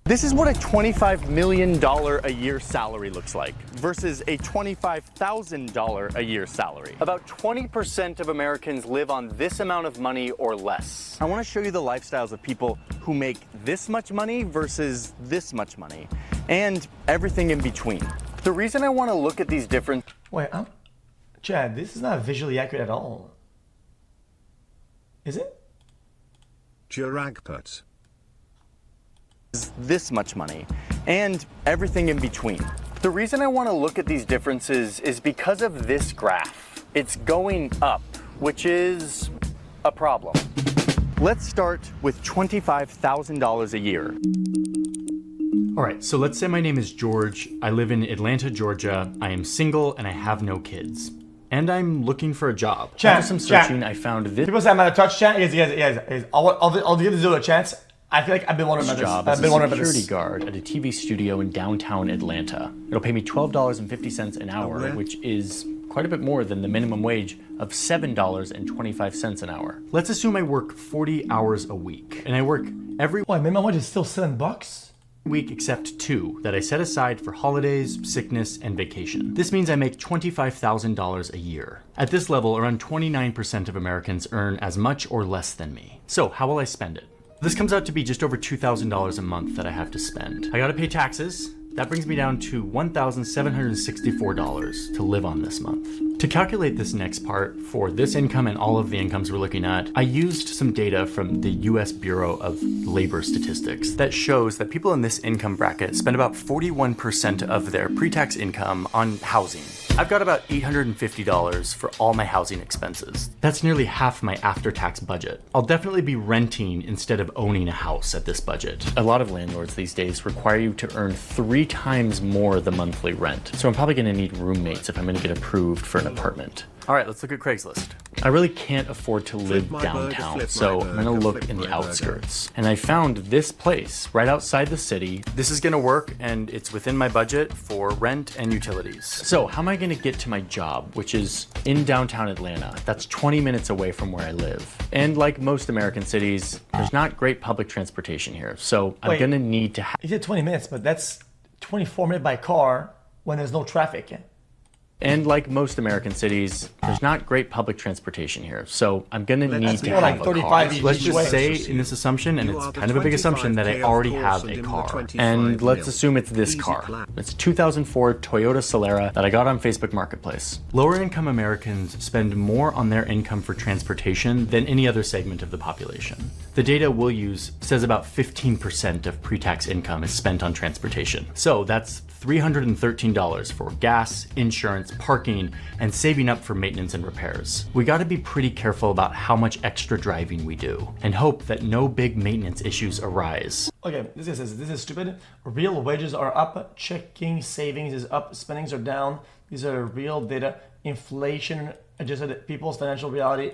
This is what a $25 million a year salary looks like versus a $25,000 a year salary. About 20% of Americans live on this amount of money or less. I want to show you the lifestyles of people who make this much money versus this much money and everything in between. The reason I want to look at these different... Wait, Chad, this is not visually accurate at all. Is it? Chiragput. This much money and everything in between. The reason I want to look at these differences is because of this graph. It's going up, which is a problem. Let's start with $25,000 a year. All right, so let's say my name is George. I live in Atlanta, Georgia. I am single and I have no kids. And I'm looking for a job. After some searching, I found this People say I'm out of touch, chat. Yes. I'll give this a chance. I feel like I've been wondering about job this. as a security guard at a TV studio in downtown Atlanta. It'll pay me $12.50 an hour, which is quite a bit more than the minimum wage of $7.25 an hour. Let's assume I work 40 hours a week, and I work every Wait, minimum wage is still $7? week except 2 that I set aside for holidays, sickness, and vacation. This means I make $25,000 a year. At this level, around 29% of Americans earn as much or less than me. So how will I spend it? This comes out to be just over $2,000 a month that I have to spend. I gotta pay taxes. That brings me down to $1,764 to live on this month. To calculate this next part for this income and all of the incomes we're looking at, I used some data from the US Bureau of Labor Statistics that shows that people in this income bracket spend about 41% of their pre-tax income on housing. I've got about $850 for all my housing expenses. That's nearly half my after-tax budget. I'll definitely be renting instead of owning a house at this budget. A lot of landlords these days require you to earn 3 times more the monthly rent. So I'm probably gonna need roommates if I'm gonna get approved for an apartment. All right, let's look at Craigslist. I really can't afford to live downtown, so I'm gonna look in the outskirts. And I found this place right outside the city. This is gonna work and it's within my budget for rent and utilities. So how am I gonna get to my job, which is in downtown Atlanta? That's 20 minutes away from where I live. And like most American cities, there's not great public transportation here. So I'm gonna need to You said 20 minutes, but that's 24 minutes by car when there's no traffic. And like most American cities, there's not great public transportation here. So I'm gonna need to have like a 35 car. each Let's just way. say in this assumption, and it's kind of a big assumption, that I already have a car. And let's assume it's this car. It's a 2004 Toyota Solara that I got on Facebook Marketplace. Lower income Americans spend more on their income for transportation than any other segment of the population. The data we'll use says about 15% of pre-tax income is spent on transportation. So that's $313 for gas, insurance, parking, and saving up for maintenance and repairs. We gotta be pretty careful about how much extra driving we do and hope that no big maintenance issues arise. Okay, this is stupid. Real wages are up, checking savings is up, spendings are down. These are real data. Inflation adjusted people's financial reality.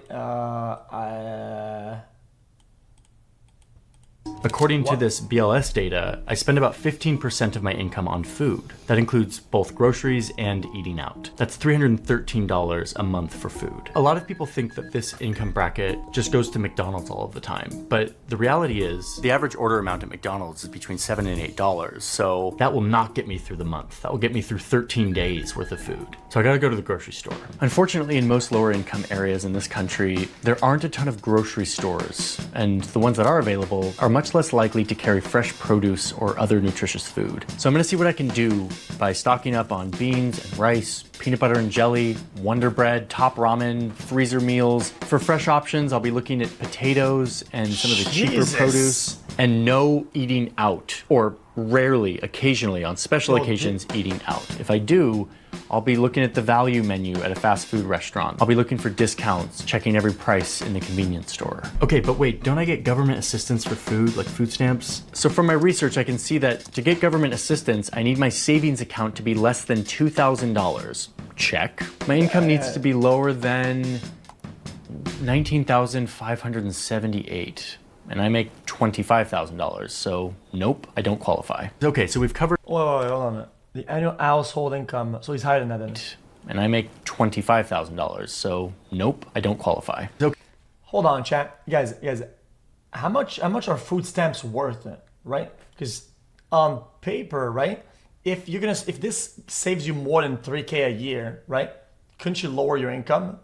According to this BLS data, I spend about 15% of my income on food. That includes both groceries and eating out. That's $313 a month for food. A lot of people think that this income bracket just goes to McDonald's all of the time, but the reality is the average order amount at McDonald's is between $7 and $8, so that will not get me through the month. That will get me through 13 days worth of food. So I gotta go to the grocery store. Unfortunately, in most lower income areas in this country, there aren't a ton of grocery stores, and the ones that are available are much less likely to carry fresh produce or other nutritious food. So I'm gonna see what I can do by stocking up on beans and rice, peanut butter and jelly, Wonder Bread, Top Ramen, freezer meals. For fresh options, I'll be looking at potatoes and some of the cheaper produce, and no eating out, or rarely, occasionally, on special occasions, eating out. If I do, I'll be looking at the value menu at a fast food restaurant. I'll be looking for discounts, checking every price in the convenience store. Okay, but wait, don't I get government assistance for food, like food stamps? So from my research, I can see that to get government assistance, I need my savings account to be less than $2,000. Check. My income needs to be lower than $19,578. And I make $25,000, so nope, I don't qualify. Okay, so we've covered... Wait, hold on. The annual household income, so he's higher than that then. And I make $25,000, so nope, I don't qualify. Okay. Hold on, chat. You guys, how much are food stamps worth, right? Because On paper, right? If this saves you more than 3K a year, right? Couldn't you lower your income,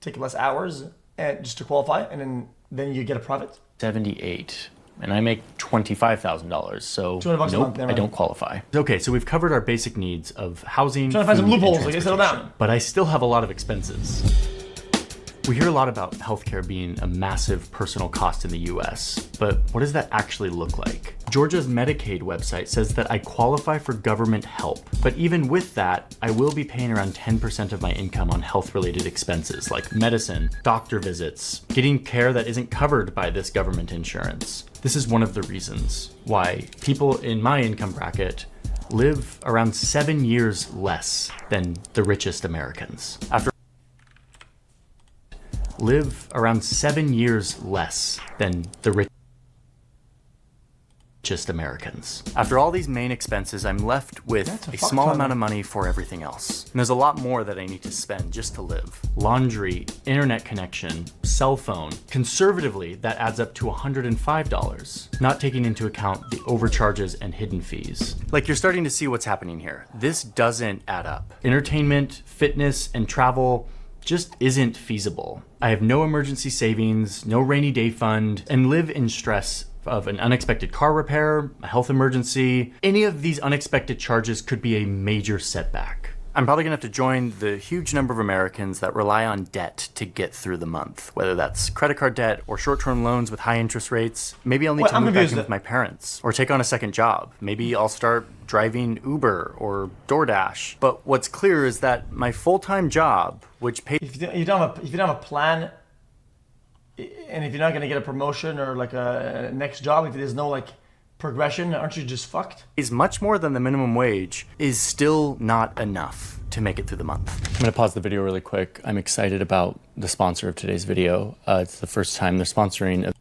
take less hours, and just to qualify, and then you get a profit? 78. And I make $25,000, so $200 a nope, month, never I mind. don't qualify. Okay, so we've covered our basic needs of housing, Trying to find some food, and loopholes, like, settle down. transportation. But I still have a lot of expenses. We hear a lot about healthcare being a massive personal cost in the US, but what does that actually look like? Georgia's Medicaid website says that I qualify for government help, but even with that, I will be paying around 10% of my income on health-related expenses like medicine, doctor visits, getting care that isn't covered by this government insurance. This is one of the reasons why people in my income bracket live around 7 years less than the richest Americans. Live around 7 years less than the richest Americans. After all these main expenses, I'm left with a small amount of money for everything else. And there's a lot more that I need to spend just to live. Laundry, internet connection, cell phone. Conservatively, that adds up to $105, not taking into account the overcharges and hidden fees. Like, you're starting to see what's happening here. This doesn't add up. Entertainment, fitness, and travel just isn't feasible. I have no emergency savings, no rainy day fund, and live in stress of an unexpected car repair, a health emergency. Any of these unexpected charges could be a major setback. I'm probably gonna have to join the huge number of Americans that rely on debt to get through the month, whether that's credit card debt or short-term loans with high interest rates. Maybe I'll need to move back in with my parents or take on a second job. Maybe I'll start driving Uber or DoorDash. But what's clear is that my full-time job, which pays If you don't have a plan, and if you're not gonna get a promotion or like a next job, if there's no like progression, aren't you just fucked? is much more than the minimum wage, is still not enough to make it through the month. I'm gonna pause the video really quick. I'm excited about the sponsor of today's video. It's the first time they're sponsoring a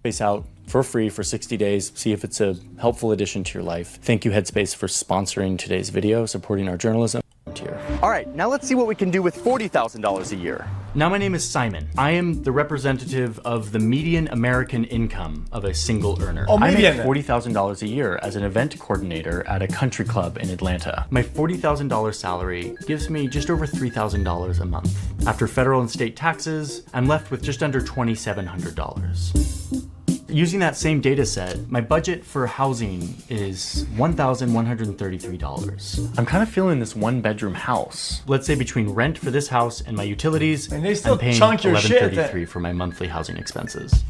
Headspace out for free for 60 days. See if it's a helpful addition to your life. Thank you, Headspace, for sponsoring today's video, supporting our journalism. Here. All right, now let's see what we can do with $40,000 a year. Now, my name is Simon. I am the representative of the median American income of a single earner. Oh, I median. make $40,000 a year as an event coordinator at a country club in Atlanta. My $40,000 salary gives me just over $3,000 a month. After federal and state taxes, I'm left with just under $2,700. Using that same data set, my budget for housing is $1,133. I'm kind of feeling this one-bedroom house. Let's say between rent for this house and my utilities, And they still I'm paying chunk your shit $1,133 for my monthly housing expenses.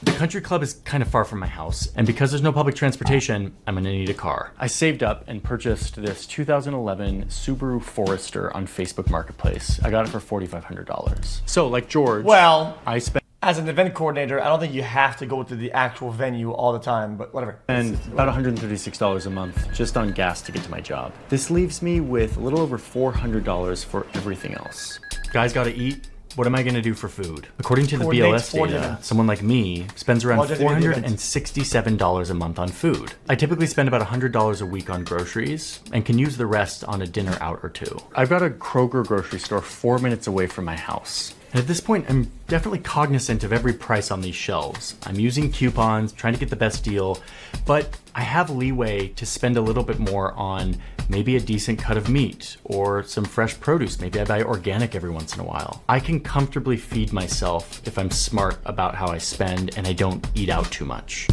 The country club is kind of far from my house, and because there's no public transportation, I'm gonna need a car. I saved up and purchased this 2011 Subaru Forester on Facebook Marketplace. I got it for $4,500. So, like George, Well, I spent as an event coordinator, I don't think you have to go to the actual venue all the time, but whatever. about $136 a month just on gas to get to my job. This leaves me with a little over $400 for everything else. Guys gotta eat. What am I gonna do for food? According to the Coordinate BLS four data, events. someone like me spends around Well, just give me the events. $467 a month on food. I typically spend about $100 a week on groceries and can use the rest on a dinner out or two. I've got a Kroger grocery store 4 minutes away from my house. And at this point, I'm definitely cognizant of every price on these shelves. I'm using coupons, trying to get the best deal, but I have leeway to spend a little bit more on maybe a decent cut of meat or some fresh produce. Maybe I buy organic every once in a while. I can comfortably feed myself if I'm smart about how I spend and I don't eat out too much.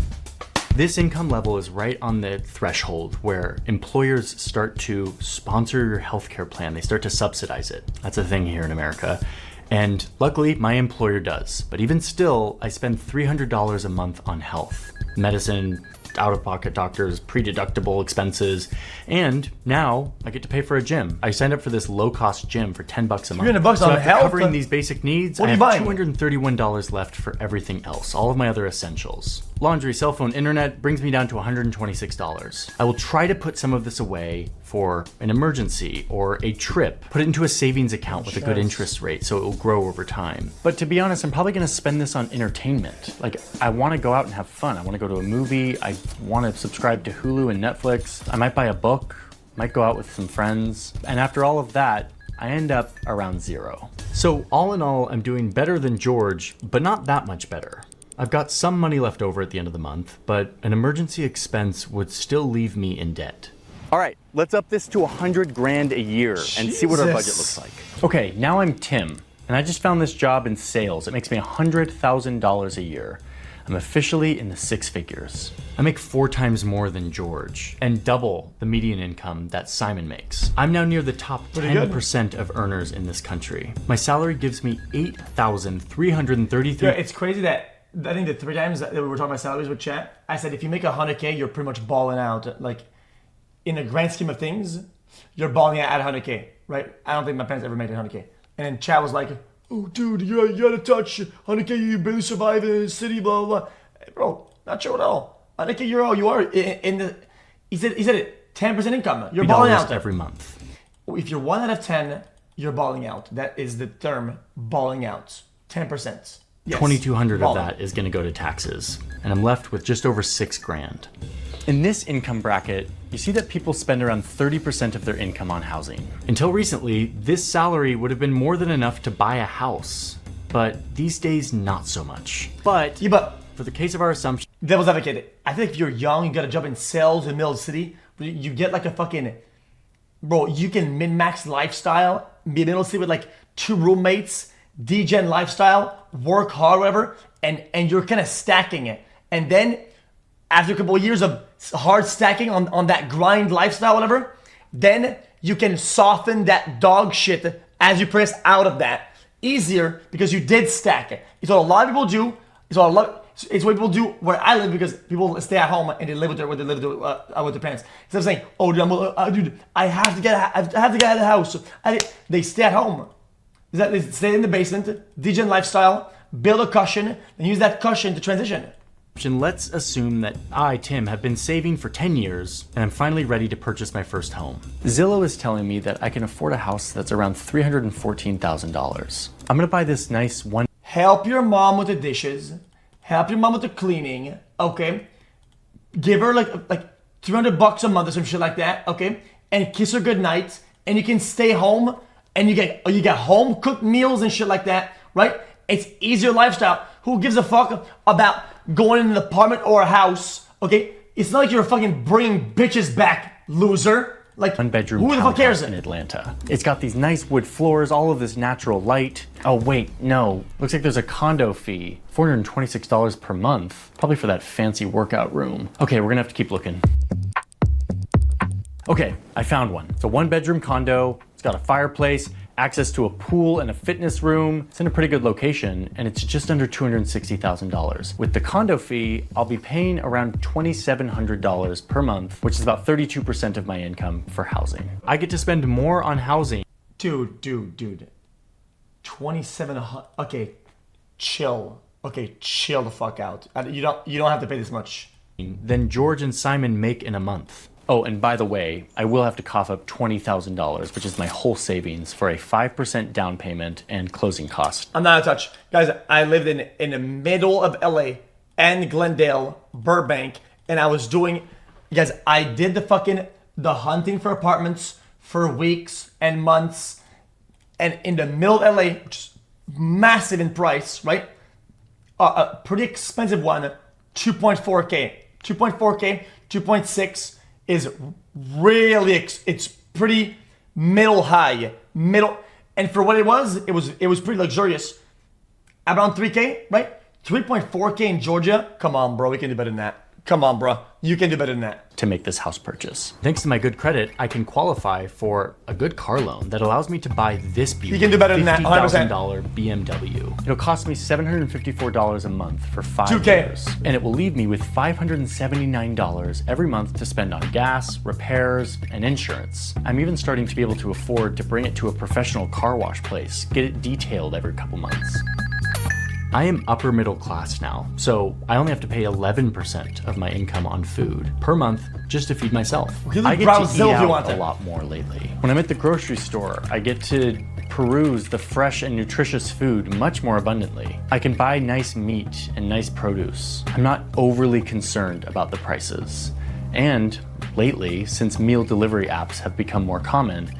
This income level is right on the threshold where employers start to sponsor your healthcare plan. They start to subsidize it. That's a thing here in America. And luckily, my employer does. But even still, I spend $300 a month on health, medicine, out-of-pocket doctors, pre-deductible expenses, and now I get to pay for a gym. I signed up for this low-cost gym for $10 a month. $300 so on after health? covering these basic needs, What I are have you buying? $231 left for everything else, all of my other essentials. Laundry, cell phone, internet brings me down to $126. I will try to put some of this away for an emergency or a trip. Put it into a savings account with a good interest rate so it will grow over time. But to be honest, I'm probably gonna spend this on entertainment. Like, I wanna go out and have fun. I wanna go to a movie. I wanna subscribe to Hulu and Netflix. I might buy a book, might go out with some friends. And after all of that, I end up around zero. So all in all, I'm doing better than George, but not that much better. I've got some money left over at the end of the month, but an emergency expense would still leave me in debt. All right, let's up this to 100 grand a year and see what our budget looks like. Okay, now I'm Tim, and I just found this job in sales. It makes me $100,000 a year. I'm officially in the six figures. I make 4 times more than George and double the median income that Simon makes. I'm now near the top 10% of earners in this country. My salary gives me $8,333. Yeah, it's crazy that I think the 3 times that we were talking about salaries with chat, I said if you make 100K, you're pretty much balling out. Like in the grand scheme of things, you're balling out at 100K, right? I don't think my parents ever made 100K. And then chat was like, oh, dude, you gotta touch 100K, you barely survive in the city, blah, blah, blah. Hey, bro, not true at all. 100K euro, you are in the, he said it, 10% income. You're balling out. Every month. If you're 1 out of 10, you're balling out. That is the term, balling out. 10%. Yes. 2,200 of that is gonna go to taxes, and I'm left with just over 6 grand. In this income bracket, you see that people spend around 30% of their income on housing. Until recently, this salary would have been more than enough to buy a house, but these days, not so much. But For the case of our assumption, devil's advocate, I think if you're young, you got a job in sales in the middle of the city, you get like a fucking, bro, you can min-max lifestyle, be middle of the city with like 2 roommates, degen lifestyle, work hard, whatever, and you're kind of stacking it. And then after a couple of years of hard stacking on that grind lifestyle, whatever, then you can soften that dog shit as you press out of that. Easier because you did stack it. It's what a lot of people do. It's what people do where I live because people stay at home and they live with their parents. Instead of saying, "Oh, dude, I have to get out of the house," they stay at home. They stay in the basement, degen lifestyle, build a cushion, and use that cushion to transition. let's assume that I, Tim, have been saving for 10 years and I'm finally ready to purchase my first home. Zillow is telling me that I can afford a house that's around $314,000. I'm gonna buy this nice one. Help your mom with the dishes. Help your mom with the cleaning. Okay. Give her like $300 a month or some shit like that. Okay. And kiss her goodnight. And you can stay home and you get home cooked meals and shit like that. Right? It's easier lifestyle. Who gives a fuck about going in an apartment or a house? Okay. It's not like you're fucking bringing bitches back, loser. Like, one-bedroom who the fuck cares? In Atlanta. It's got these nice wood floors, all of this natural light. Oh wait, no. Looks like there's a condo fee. $426 per month. Probably for that fancy workout room. Okay, we're gonna have to keep looking. Okay, I found one. It's a one-bedroom condo. It's got a fireplace, access to a pool and a fitness room. It's in a pretty good location, and it's just under $260,000. With the condo fee, I'll be paying around $2,700 per month, which is about 32% of my income for housing. I get to spend more on housing. Dude. 2,700. Okay, chill. Okay, chill the fuck out. You don't have to pay this much. Than George and Simon make in a month. Oh, and by the way, I will have to cough up $20,000, which is my whole savings for a 5% down payment and closing cost. I'm not a touch. Guys, I lived in the middle of LA and Glendale, Burbank, and I was doing, guys, I did the hunting for apartments for weeks and months, and in the middle of LA, which is massive in price, right? A pretty expensive one, 2.4K, 2.6 is really, it's pretty middle, and for what it was pretty luxurious. Around 3K, right? 3.4K in Georgia. Come on, bro, we can do better than that. Come on, bro, you can do better than that. To make this house purchase. Thanks to my good credit, I can qualify for a good car loan that allows me to buy this beauty. You can do better than that, 100%. $50,000 BMW. It'll cost me $754 a month for 5 2K. years. And it will leave me with $579 every month to spend on gas, repairs, and insurance. I'm even starting to be able to afford to bring it to a professional car wash place, get it detailed every couple months. I am upper middle class now, so I only have to pay 11% of my income on food per month just to feed myself. I get to eat out a lot more lately. When I'm at the grocery store, I get to peruse the fresh and nutritious food much more abundantly. I can buy nice meat and nice produce. I'm not overly concerned about the prices. And lately, since meal delivery apps have become more common,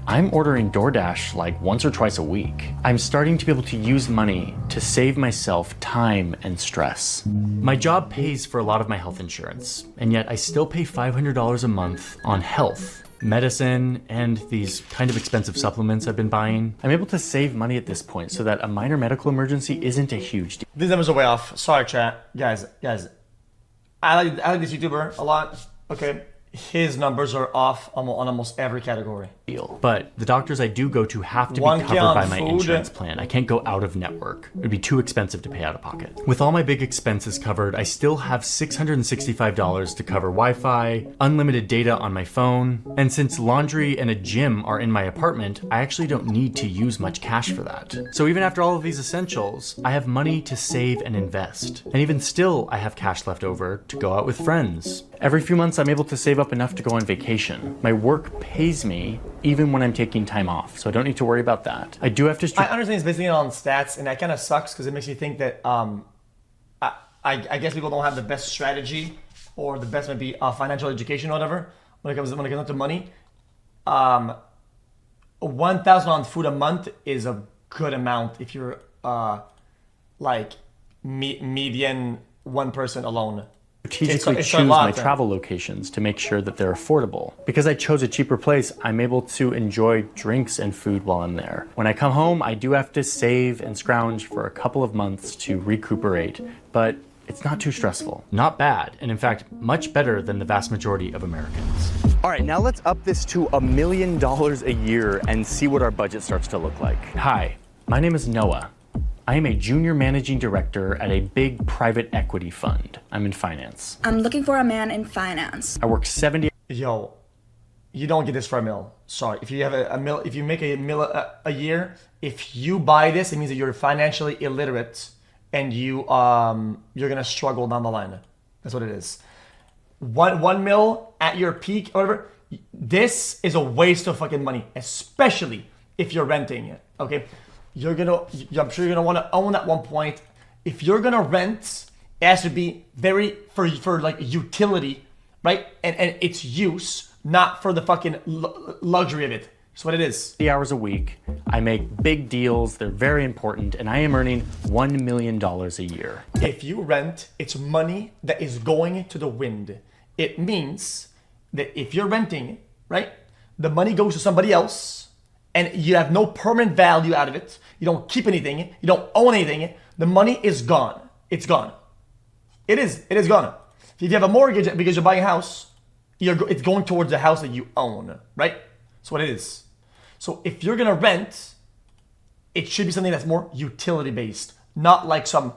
I'm ordering DoorDash like once or twice a week. I'm starting to be able to use money to save myself time and stress. My job pays for a lot of my health insurance, and yet I still pay $500 a month on health, medicine, and these kind of expensive supplements I've been buying. I'm able to save money at this point so that a minor medical emergency isn't a huge deal. These numbers are way off. Sorry, chat. Guys. I like this YouTuber a lot. Okay. His numbers are off on almost every category. But the doctors I do go to have to be 1K covered on by my food. insurance plan. I can't go out of network. It would be too expensive to pay out of pocket. With all my big expenses covered, I still have $665 to cover Wi-Fi, unlimited data on my phone, and since laundry and a gym are in my apartment, I actually don't need to use much cash for that. So even after all of these essentials, I have money to save and invest. And even still, I have cash left over to go out with friends. Every few months, I'm able to save up enough to go on vacation. My work pays me even when I'm taking time off, so I don't need to worry about that. I do have to... I understand it's basically on stats, and that kind of sucks because it makes me think that I guess people don't have the best strategy or the best maybe financial education or whatever when it comes to money. 1,000 on food a month is a good amount if you're like median one person alone. Strategically it's choose a lot my then. travel locations to make sure that they're affordable. Because I chose a cheaper place, I'm able to enjoy drinks and food while I'm there. When I come home, I do have to save and scrounge for a couple of months to recuperate, but it's not too stressful. Not bad, and in fact, much better than the vast majority of Americans. All right, now let's up this to $1 million a year and see what our budget starts to look like. Hi, my name is Noah. I am a junior managing director at a big private equity fund. I'm in finance. I'm looking for a man in finance. I work 70 Yo, you don't get this for a mil. Sorry, if you have a mil, if you make a mil a year, if you buy this, it means that you're financially illiterate and you're gonna struggle down the line. That's what it is. One mil at your peak, or whatever. This is a waste of fucking money, especially if you're renting it. Okay. I'm sure you're gonna want to own at one point. If you're gonna rent, it has to be very for like utility, right? And its use, not for the fucking luxury of it. That's what it is. 40 hours a week. I make big deals. They're very important, and I am earning $1 million a year. If you rent, it's money that is going to the wind. It means that if you're renting, right, the money goes to somebody else. And you have no permanent value out of it. You don't keep anything. You don't own anything. The money is gone. It's gone. It is gone. If you have a mortgage because you're buying a house, it's going towards the house that you own, right? That's what it is. So if you're gonna rent, it should be something that's more utility based, not like some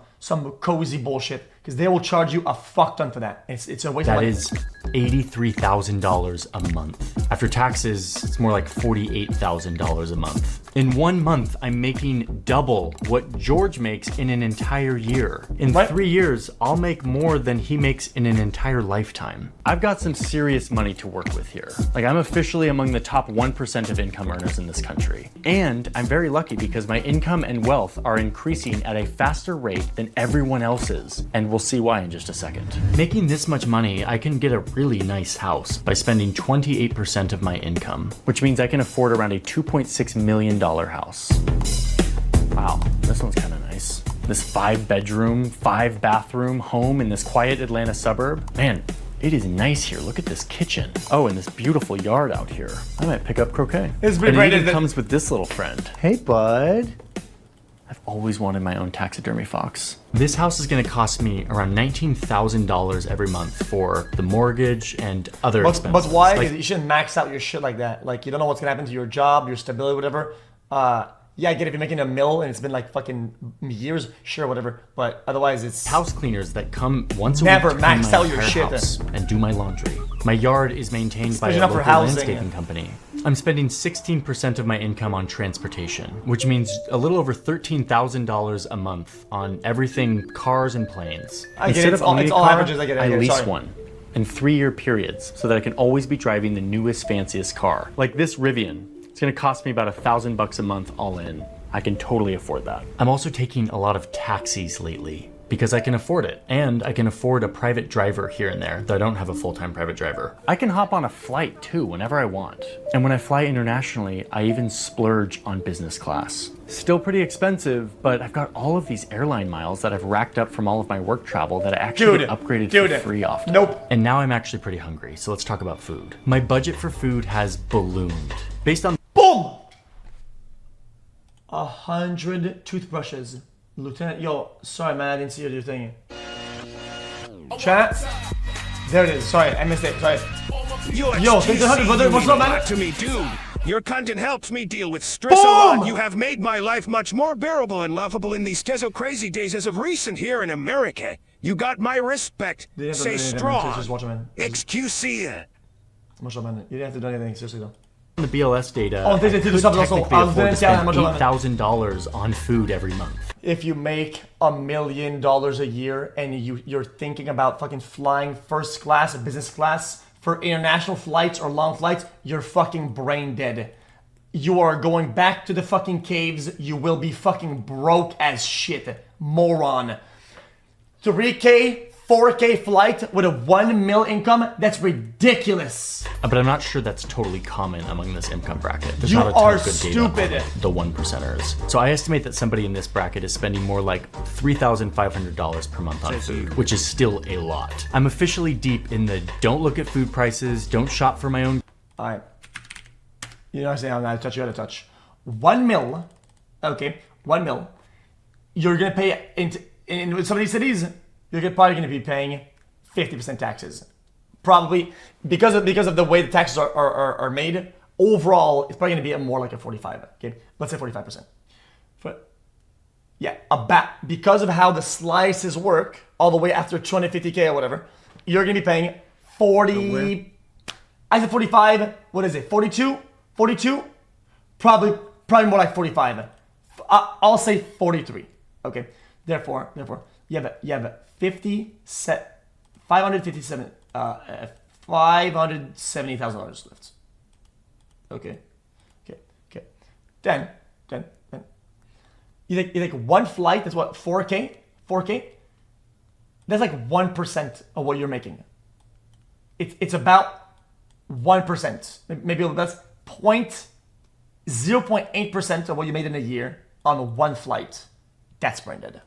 cozy bullshit, because they will charge you a fuck ton for that. It's a waste of That money. is $83,000 a month. After taxes, it's more like $48,000 a month. In 1 month, I'm making double what George makes in an entire year. In Right. 3 years, I'll make more than he makes in an entire lifetime. I've got some serious money to work with here. Like, I'm officially among the top 1% of income earners in this country. And I'm very lucky because my income and wealth are increasing at a faster rate than everyone else's. And we'll see why in just a second. Making this much money, I can get a really nice house by spending 28% of my income, which means I can afford around a $2.6 million house. Wow, this one's kind of nice. This 5-bedroom, 5-bathroom home in this quiet Atlanta suburb. Man, it is nice here. Look at this kitchen. Oh, and this beautiful yard out here. I might pick up croquet. It's And it great even that- comes with this little friend. Hey, bud. I've always wanted my own taxidermy fox. This house is gonna cost me around $19,000 every month for the mortgage and other expenses. But why? Like, Because you shouldn't max out your shit like that. Like, you don't know what's gonna happen to your job, your stability, whatever. Yeah, I get it if you're making a mill and it's been like fucking years, sure, whatever. But otherwise, it's house cleaners that come once a Never week to clean max my out your entire shit. house and do my laundry. My yard is maintained by Especially a not for local housing. landscaping company. I'm spending 16% of my income on transportation, which means a little over $13,000 a month on everything cars and planes. I get it. Instead It's of all- owning it's a all car, averages. I get it. I Sorry. lease one in 3-year periods so that I can always be driving the newest, fanciest car. Like this Rivian. It's gonna cost me about $1,000 a month all in. I can totally afford that. I'm also taking a lot of taxis lately. because I can afford it. And I can afford a private driver here and there, though I don't have a full-time private driver. I can hop on a flight too whenever I want. And when I fly internationally, I even splurge on business class. Still pretty expensive, but I've got all of these airline miles that I've racked up from all of my work travel that I actually get upgraded for free often. Nope. And now I'm actually pretty hungry, so let's talk about food. My budget for food has ballooned. Based on Boom! 100 toothbrushes. Lieutenant, yo, sorry man, I didn't see your thing. Chat. There it is. Sorry, I missed it. Sorry. Yo, thanks 100, brother. What's up, man? To me, dude. Your content helps me deal with stress a lot. You have made my life much more bearable and lovable in these teso crazy days as of recent here in America. You got my respect. Stay strong. Just watch it, man. xQc. Much love, man. You didn't have to do anything, seriously though. the BLS data, Oh, they I did could something also. technically I was afford to gonna spend say how much $8,000 on food every month. If you make $1 million a year and you're thinking about fucking flying first class or business class for international flights or long flights, you're fucking brain dead. You are going back to the fucking caves. You will be fucking broke as shit. Moron. 3K, 4K flight with a 1 mil income, that's ridiculous. But I'm not sure that's totally common among this income bracket. There's You not a ton are of good stupid. data on the one percenters. So I estimate that somebody in this bracket is spending more like $3,500 per month on food, which is still a lot. I'm officially deep in the don't look at food prices, don't shop for my own. All right. You know what I'm saying? I'm out of touch. You out of touch. 1 mil. Okay. 1 mil. You're going to pay in some of these cities, you're probably going to be paying 50% taxes. Probably because of the way the taxes are made. Overall, it's probably going to be more like a 45. Okay. Let's say 45%. But yeah, about because of how the slices work, all the way after 250K or whatever, you're going to be paying 40. I said 45. What is it? 42? 42? Probably more like 45. I'll say 43. Okay. Therefore, you have 570,000 left. Okay. Then you take one flight. That's what 4K. That's like 1% of what you're making. It's about 1%. Maybe that's 0.8% of what you made in a year on one flight. That's branded.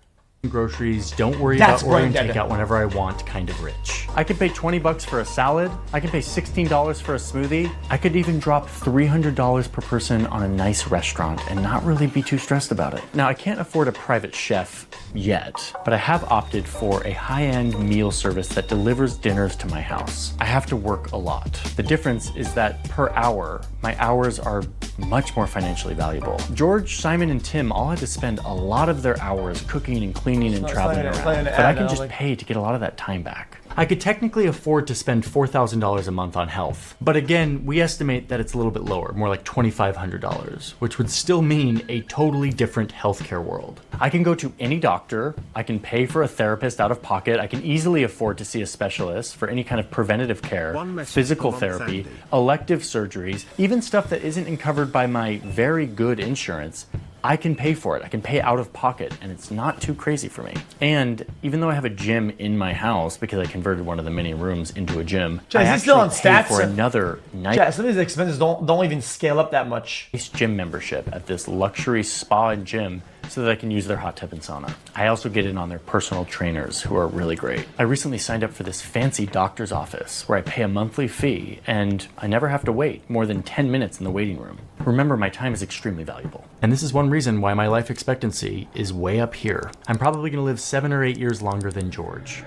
Groceries, don't worry That's about ordering brain dead. takeout whenever I want, kind of rich. I could pay 20 bucks for a salad. I can pay $16 for a smoothie. I could even drop $300 per person on a nice restaurant and not really be too stressed about it. Now, I can't afford a private chef yet, but I have opted for a high-end meal service that delivers dinners to my house. I have to work a lot. The difference is that per hour, my hours are much more financially valuable. George, Simon, and Tim all had to spend a lot of their hours cooking and cleaning and traveling around, but I can just pay to get a lot of that time back. I could technically afford to spend $4,000 a month on health, but again, we estimate that it's a little bit lower, more like $2,500, which would still mean a totally different healthcare world. I can go to any doctor, I can pay for a therapist out of pocket, I can easily afford to see a specialist for any kind of preventative care, physical therapy, elective surgeries, even stuff that isn't covered by my very good insurance. I can pay for it. I can pay out of pocket, and it's not too crazy for me. And even though I have a gym in my house because I converted one of the mini rooms into a gym, I is this still on actually pay stats? for another nice Yeah, some of these expenses don't even scale up that much. gym membership at this luxury spa and gym so that I can use their hot tub and sauna. I also get in on their personal trainers who are really great. I recently signed up for this fancy doctor's office where I pay a monthly fee and I never have to wait more than 10 minutes in the waiting room. Remember, my time is extremely valuable. And this is one reason why my life expectancy is way up here. I'm probably gonna live 7 or 8 years longer than George.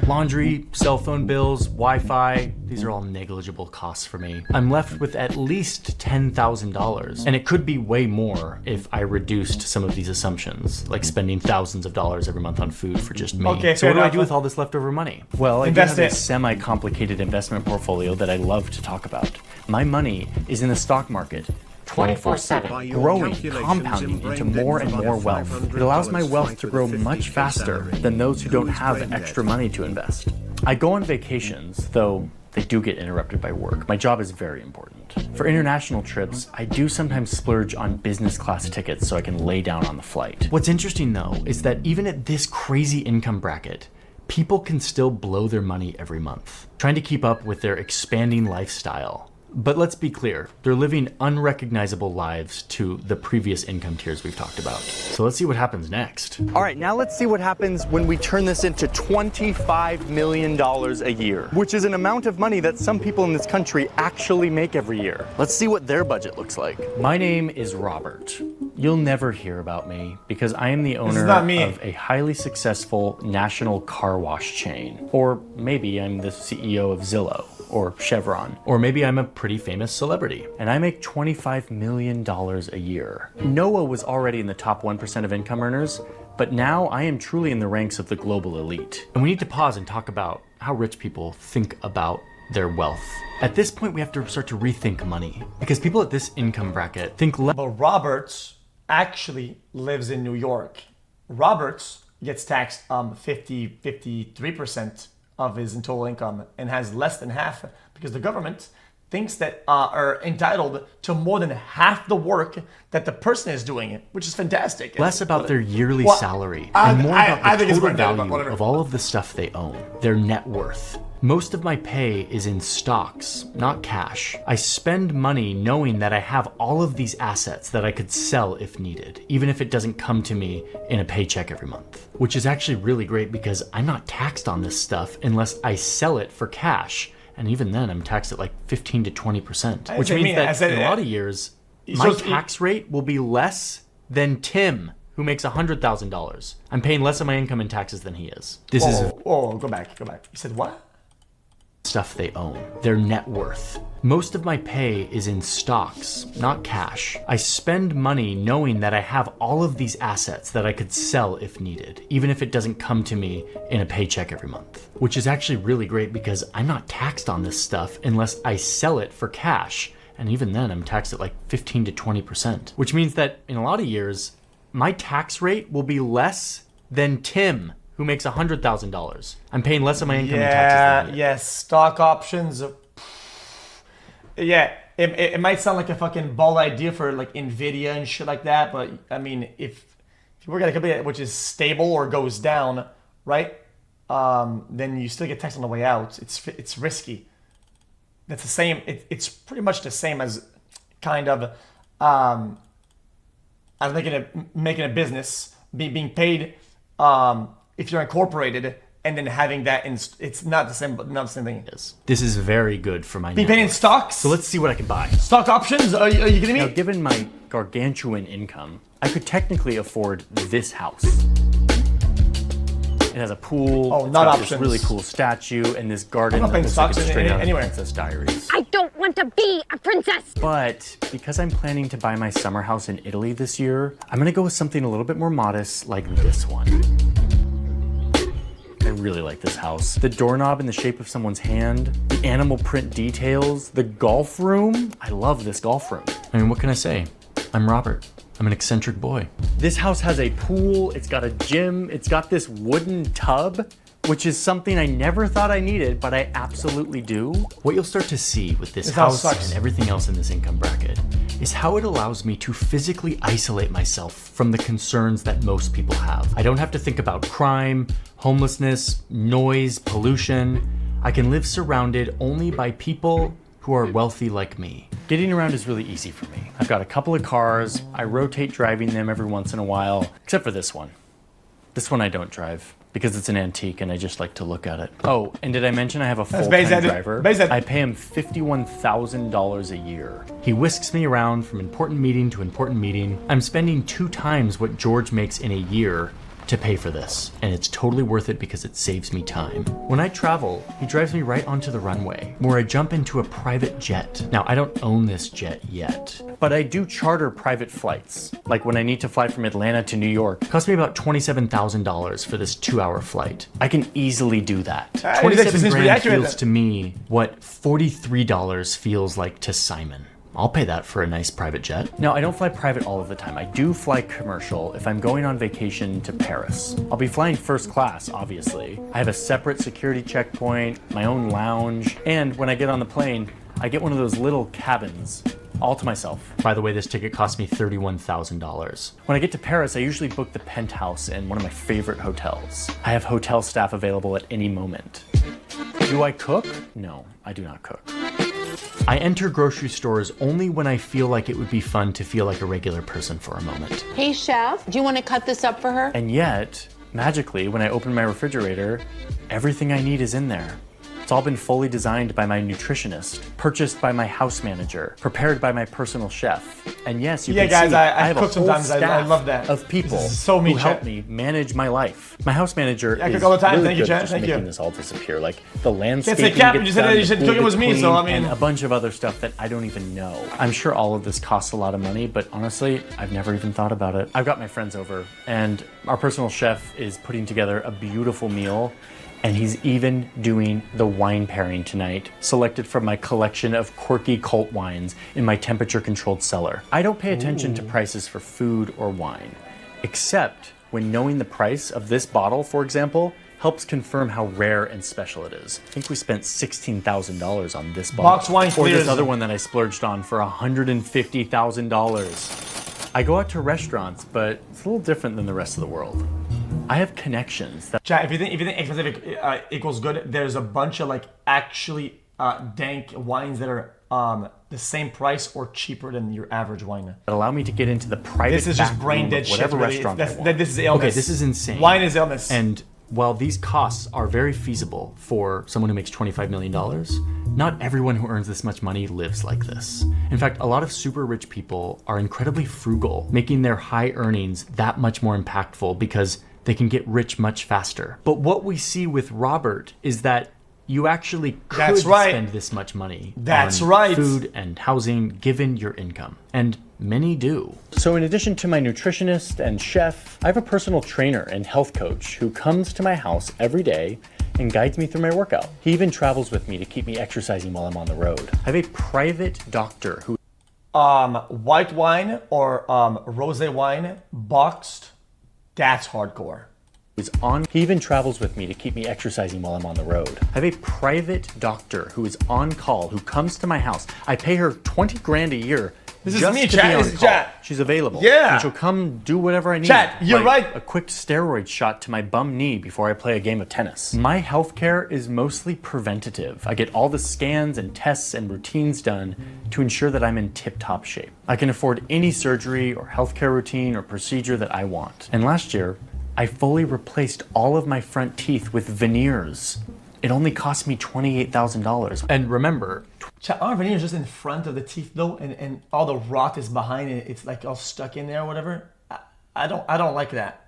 Laundry, cell phone bills, Wi-Fi, these are all negligible costs for me. I'm left with at least $10,000, and it could be way more if I reduced some of these assumptions, like spending thousands of dollars every month on food for just me. Okay, so fair what do I enough. do with all this leftover money? Well, I do Invest have a it. semi-complicated investment portfolio that I love to talk about. My money is in the stock market. 24/7, growing, compounding into more and more wealth. It allows my wealth to grow much faster than those who don't have extra money to invest. I go on vacations, though they do get interrupted by work. My job is very important. around. For international trips, I do sometimes splurge on business class tickets so I can lay down on the flight. What's interesting though is that even at this crazy income bracket, people can still blow their money every month, trying to keep up with their expanding lifestyle. But let's be clear, they're living unrecognizable lives to the previous income tiers we've talked about. So let's see what happens next. All right, now let's see what happens when we turn this into $25 million a year, which is an amount of money that some people in this country actually make every year. Let's see what their budget looks like. My name is Robert. You'll never hear about me because I am the owner of a highly successful national car wash chain. Or maybe I'm the CEO of Zillow or Chevron. Or maybe I'm a pretty famous celebrity and I make $25 million a year. Noah was already in the top 1% of income earners, but now I am truly in the ranks of the global elite. And we need to pause and talk about how rich people think about their wealth. At this point, we have to start to rethink money because people at this income bracket think less. But Roberts actually lives in New York. Roberts gets taxed 53% of his total income and has less than half because the government thinks that are entitled to more than half the work that the person is doing, which is fantastic. Less about their yearly salary and more about the total value of all of the stuff they own, their net worth. Most of my pay is in stocks, not cash. I spend money knowing that I have all of these assets that I could sell if needed, even if it doesn't come to me in a paycheck every month. Which is actually really great because I'm not taxed on this stuff unless I sell it for cash. And even then, I'm taxed at like 15 to 20%, which means that in a lot of years, my tax rate will be less than Tim, who makes $100,000. I'm paying less of my income in taxes than he is. Go back. You said what? Stuff they own, their net worth. Most of my pay is in stocks, not cash. I spend money knowing that I have all of these assets that I could sell if needed, even if it doesn't come to me in a paycheck every month. Which is actually really great because I'm not taxed on this stuff unless I sell it for cash. And even then, I'm taxed at like 15 to 20%, which means that in a lot of years, my tax rate will be less than Tim, who makes $100,000. I'm paying less of my income in taxes than he is. Yes, stock options. Yeah, it might sound like a fucking ball idea for like Nvidia and shit like that, but I mean, if you work at a company which is stable or goes down, right? Then you still get taxed on the way out. It's risky. That's the same. It's pretty much the same as kind of as making a business, being paid. If you're incorporated and then having that it's not the same, but not the same thing. This is very good for my Be paid in stocks? So let's see what I can buy. Stock options? Are you kidding me? Now, given my gargantuan income, I could technically afford this house. It has a pool. Oh, not options. This really cool statue and this garden I'm not that paying looks like stocks it's straight out of anywhere. Princess Diaries. I don't want to be a princess! But because I'm planning to buy my summer house in Italy this year, I'm gonna go with something a little bit more modest like this one. I really like this house. The doorknob in the shape of someone's hand, the animal print details, the golf room. I love this golf room. I mean, what can I say? I'm Robert. I'm an eccentric boy. This house has a pool, it's got a gym, it's got this wooden tub, which is something I never thought I needed, but I absolutely do. What you'll start to see with this house and everything else in this income bracket is how it allows me to physically isolate myself from the concerns that most people have. I don't have to think about crime, homelessness, noise, pollution. I can live surrounded only by people who are wealthy like me. Getting around is really easy for me. I've got a couple of cars. I rotate driving them every once in a while, except for this one. This one I don't drive because it's an antique and I just like to look at it. Oh, and did I mention I have a full-time driver? I pay him $51,000 a year. He whisks me around from important meeting to important meeting. I'm spending 2 times what George makes in a year to pay for this, and it's totally worth it because it saves me time. When I travel, he drives me right onto the runway, where I jump into a private jet. Now, I don't own this jet yet, but I do charter private flights. Like when I need to fly from Atlanta to New York, it cost me about $27,000 for this 2-hour flight. I can easily do that. 27 grand feels to me what $43 feels like to Simon. I'll pay that for a nice private jet. Now, I don't fly private all of the time. I do fly commercial if I'm going on vacation to Paris. I'll be flying first class, obviously. I have a separate security checkpoint, my own lounge, and when I get on the plane, I get one of those little cabins all to myself. By the way, this ticket cost me $31,000. When I get to Paris, I usually book the penthouse in one of my favorite hotels. I have hotel staff available at any moment. Do I cook? No, I do not cook. I enter grocery stores only when I feel like it would be fun to feel like a regular person for a moment. Hey, chef, do you want to cut this up for her? And yet, magically, when I open my refrigerator, everything I need is in there. It's all been fully designed by my nutritionist, purchased by my house manager, prepared by my personal chef. And yes, you can guys, see I have a cook whole sometimes. I staff love that. of people This is so me, who help Chet. me manage my life. My house manager I is cook all the time. really Thank you, good Chet. at just Thank making you. this all disappear. Like the landscaping Can't say cap, gets you said done, you said the cooking pool was gets me, so I cleaned, mean- and a bunch of other stuff that I don't even know. I'm sure all of this costs a lot of money, but honestly, I've never even thought about it. I've got my friends over, and our personal chef is putting together a beautiful meal. And he's even doing the wine pairing tonight, selected from my collection of quirky cult wines in my temperature-controlled cellar. I don't pay attention to prices for food or wine, except when knowing the price of this bottle, for example, helps confirm how rare and special it is. I think we spent $16,000 on this bottle. Box wine or clears. this other one that I splurged on for $150,000. I go out to restaurants, but it's a little different than the rest of the world. I have connections that Chat, if you think expensive equals good, there's a bunch of like actually dank wines that are the same price or cheaper than your average wine. allow me to get into the private This is just back brain room dead of shit. whatever Really. restaurant I want. This is illness. Okay, this is insane. Wine is illness. And while these costs are very feasible for someone who makes $25 million, not everyone who earns this much money lives like this. In fact, a lot of super rich people are incredibly frugal, making their high earnings that much more impactful because they can get rich much faster. But what we see with Robert is that you actually could That's right. spend this much money That's on right. food and housing given your income. And many do. So in addition to my nutritionist and chef, I have a personal trainer and health coach who comes to my house every day and guides me through my workout. He even travels with me to keep me exercising while I'm on the road. I have a private doctor who white wine or rosé wine boxed, that's hardcore. is on. He even travels with me to keep me exercising while I'm on the road. I have a private doctor who is on call, who comes to my house. I pay her 20 grand a year. This is just me, to chat. be on This is call. chat. She's available. Yeah. And she'll come do whatever I need. Chat, you're like right. A quick steroid shot to my bum knee before I play a game of tennis. My healthcare is mostly preventative. I get all the scans and tests and routines done to ensure that I'm in tip-top shape. I can afford any surgery or healthcare routine or procedure that I want. And last year, I fully replaced all of my front teeth with veneers. It only cost me $28,000. And remember, Chat, aren't veneers just in front of the teeth though, and all the rot is behind it? It's like all stuck in there or whatever. I don't like that.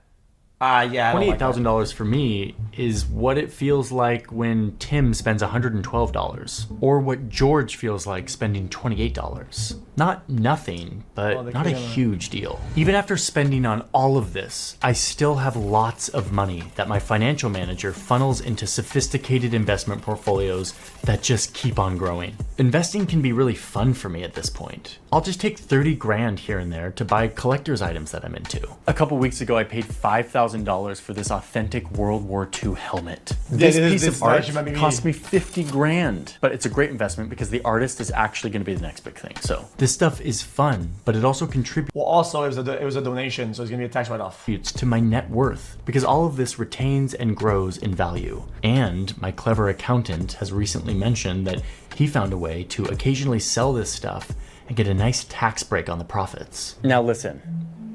Yeah, I don't like that. $28,000 for me is what it feels like when Tim spends $112, or what George feels like spending $28. Not nothing, but not a huge deal. Even after spending on all of this, I still have lots of money that my financial manager funnels into sophisticated investment portfolios that just keep on growing. Investing can be really fun for me at this point. I'll just take 30 grand here and there to buy collector's items that I'm into. A couple weeks ago, I paid $5,000 for this authentic World War II helmet. This piece of art cost me 50 grand, but it's a great investment because the artist is actually going to be the next big thing. So this stuff is fun, but it also contributes Well, also it was a donation, so it's gonna be a tax write-off. to my net worth because all of this retains and grows in value. And my clever accountant has recently mentioned that he found a way to occasionally sell this stuff and get a nice tax break on the profits. Now listen,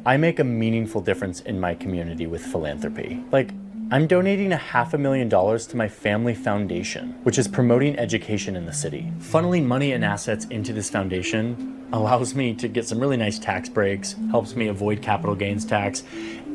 I make a meaningful difference in my community with philanthropy. Like, I'm donating $500,000 to my family foundation, which is promoting education in the city. Funneling money and assets into this foundation allows me to get some really nice tax breaks, helps me avoid capital gains tax,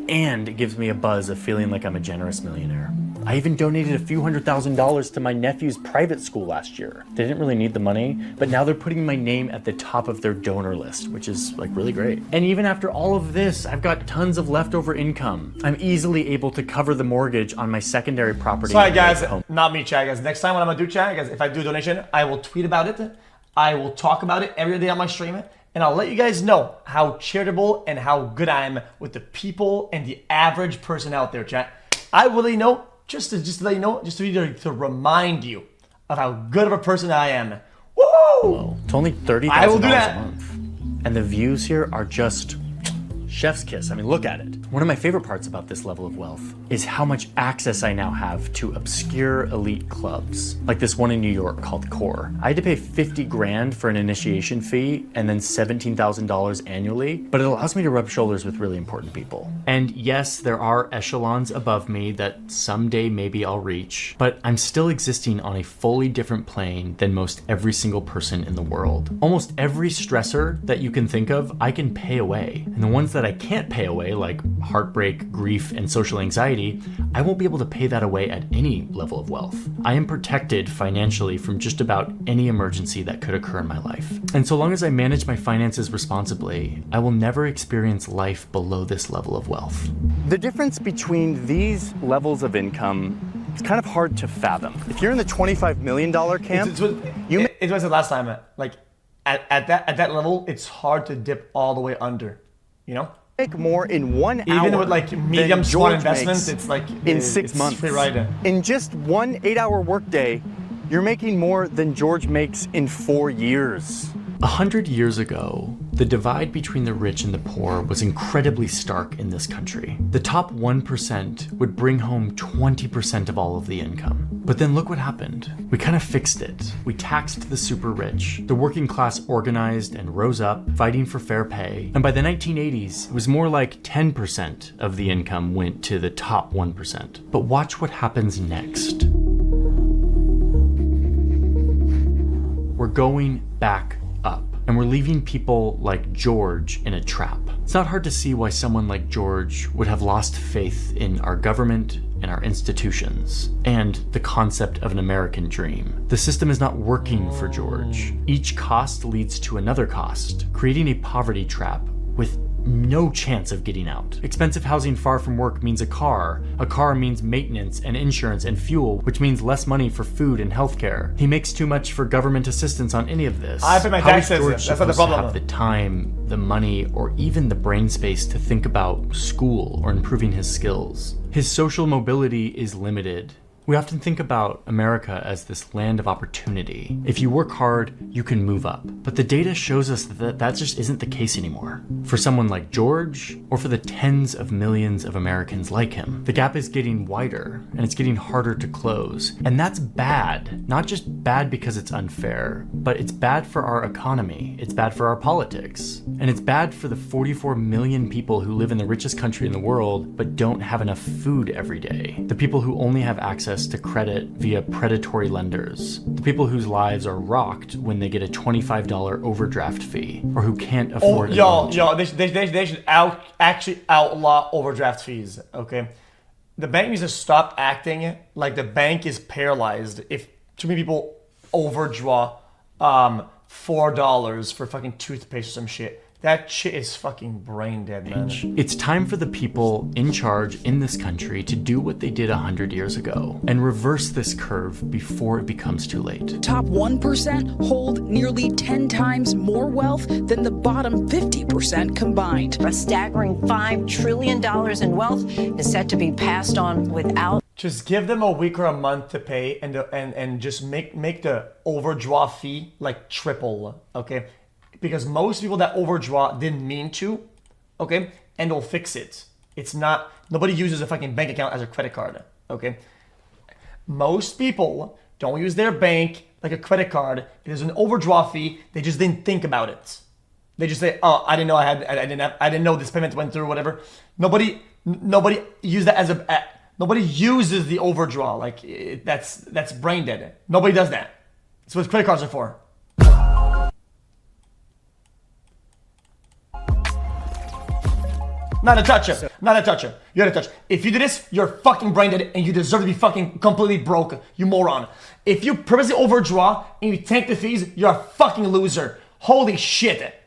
and it gives me a buzz of feeling like I'm a generous millionaire. I even donated a few $100,000 to my nephew's private school last year. They didn't really need the money, but now they're putting my name at the top of their donor list, which is like really great. And even after all of this, I've got tons of leftover income. I'm easily able to cover the mortgage on my secondary property. Sorry in my guys, home. not me, chat guys. Next time when I'm gonna do chat guys, if I do a donation, I will tweet about it. I will talk about it every day on my stream, and I'll let you guys know how charitable and how good I am with the people and the average person out there, chat. I will let you know, just to let you know, just to remind you of how good of a person I am Woo! It's only $30,000 I will do that. a month. And the views here are just chef's kiss. I mean, look at it. One of my favorite parts about this level of wealth is how much access I now have to obscure elite clubs, like this one in New York called Core. I had to pay 50 grand for an initiation fee and then $17,000 annually, but it allows me to rub shoulders with really important people. And yes, there are echelons above me that someday maybe I'll reach, but I'm still existing on a fully different plane than most every single person in the world. Almost every stressor that you can think of, I can pay away. And the ones that I can't pay away, like heartbreak, grief, and social anxiety, I won't be able to pay that away at any level of wealth. I am protected financially from just about any emergency that could occur in my life. And so long as I manage my finances responsibly, I will never experience life below this level of wealth. The difference between these levels of income is kind of hard to fathom. If you're in the $25 million camp, It's what I said last time. Like at that level, it's hard to dip all the way under. You know? make more in 1 hour. Even with like medium small investments, it's like in 6 months. Free ride. In just one 8-hour workday, you're making more than George makes in 4 years. 100 years ago, the divide between the rich and the poor was incredibly stark in this country. The top 1% would bring home 20% of all of the income. But then look what happened. We kind of fixed it. We taxed the super rich. The working class organized and rose up, fighting for fair pay. And by the 1980s, it was more like 10% of the income went to the top 1%. But watch what happens next. We're going back up, and we're leaving people like George in a trap. It's not hard to see why someone like George would have lost faith in our government and our institutions and the concept of an American dream. The system is not working for George. Each cost leads to another cost, creating a poverty trap with no chance of getting out. Expensive housing far from work means a car. A car means maintenance and insurance and fuel, which means less money for food and healthcare. He makes too much for government assistance on any of this. I pay my How is taxes. George That's not the supposed to problem. have the time, the money, or even the brain space to think about school or improving his skills? His social mobility is limited. We often think about America as this land of opportunity. If you work hard, you can move up. But the data shows us that that just isn't the case anymore. For someone like George, or for the tens of millions of Americans like him, the gap is getting wider, and it's getting harder to close. And that's bad. Not just bad because it's unfair, but it's bad for our economy. It's bad for our politics. And it's bad for the 44 million people who live in the richest country in the world, but don't have enough food every day. The people who only have access to credit via predatory lenders. The people whose lives are rocked when they get a $25 overdraft fee, or who can't afford a loan. They should actually outlaw overdraft fees, okay? The bank needs to stop acting like the bank is paralyzed if too many people overdraw $4 for fucking toothpaste or some shit. That shit is fucking brain dead, man. It's time for the people in charge in this country to do what they did 100 years ago and reverse this curve before it becomes too late. Top 1% hold nearly 10 times more wealth than the bottom 50% combined. A staggering $5 trillion in wealth is set to be passed on without. Just give them a week or a month to pay and just make the overdraw fee like triple, okay? Because most people that overdraw didn't mean to, okay? And they'll fix it. It's not, nobody uses a fucking bank account as a credit card, okay? Most people don't use their bank like a credit card. If there's an overdraw fee, they just didn't think about it. They just say, "Oh, I didn't know I didn't know this payment went through," whatever. Nobody use that as nobody uses the overdraw. Like that's brain dead. Nobody does that. That's what credit cards are for. Not a toucher. Not a toucher. You're a toucher. If you do this, you're fucking brain dead and you deserve to be fucking completely broke, you moron. If you purposely overdraw and you tank the fees, you're a fucking loser. Holy shit.